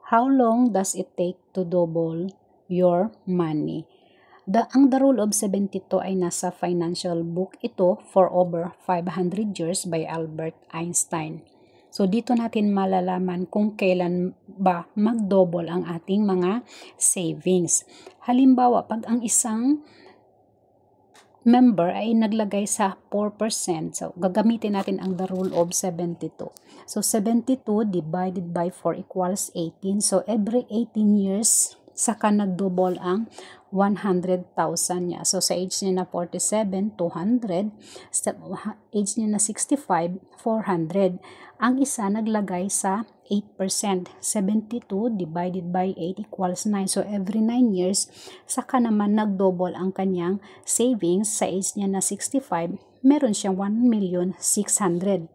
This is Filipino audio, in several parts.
How long does it take to double your money? Ang The Rule of 72 ay nasa financial book ito for over 500 years by Albert Einstein. So dito natin malalaman kung kailan ba mag-double ang ating mga savings. Halimbawa, pag ang isang member ay naglagay sa 4%, so gagamitin natin ang The Rule of 72. So 72 divided by 4 equals 18. So every 18 years, saka nag-double ang 100,000 niya. So sa age niya na 47, 200. Sa age niya na 65, 400. Ang isa naglagay sa 8%. 72 divided by 8 equals 9. So every 9 years, saka naman nag-double ang kanyang savings. Sa age niya na 65, meron siyang 1,600,000.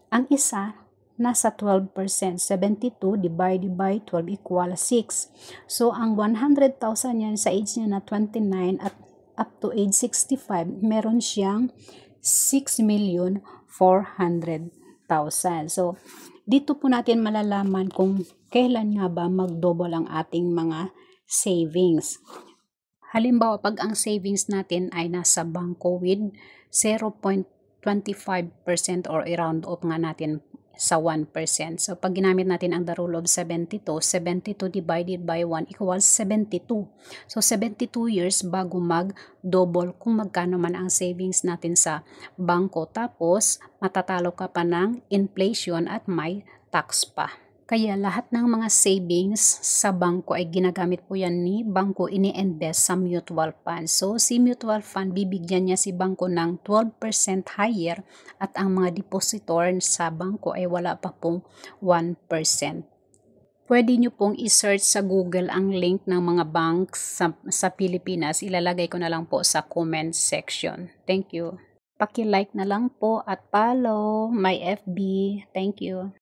Ang isa, nasa 12%. 72 divided by 12 equals 6. So, ang 100,000 yan sa age niya na 29 at up to age 65, meron siyang 6,400,000. So, dito po natin malalaman kung kailan nga ba mag-double ang ating mga savings. Halimbawa, pag ang savings natin ay nasa bangko with 0.25% or i-round off nga natin sa 1%. So, pag ginamit natin ang The Rule of 72, 72 divided by 1 equals 72. So, 72 years bago mag-double kung magkano man ang savings natin sa bangko. Tapos, matatalo ka pa ng inflation at may tax pa. Kaya lahat ng mga savings sa bangko ay ginagamit po yan ni bangko, ini-invest sa mutual fund. So, si mutual fund, bibigyan niya si bangko ng 12% higher at ang mga depositor sa bangko ay wala pa pong 1%. Pwede nyo pong i-search sa Google ang link ng mga banks sa Pilipinas. Ilalagay ko na lang po sa comment section. Thank you. Paki-like na lang po at follow my FB. Thank you.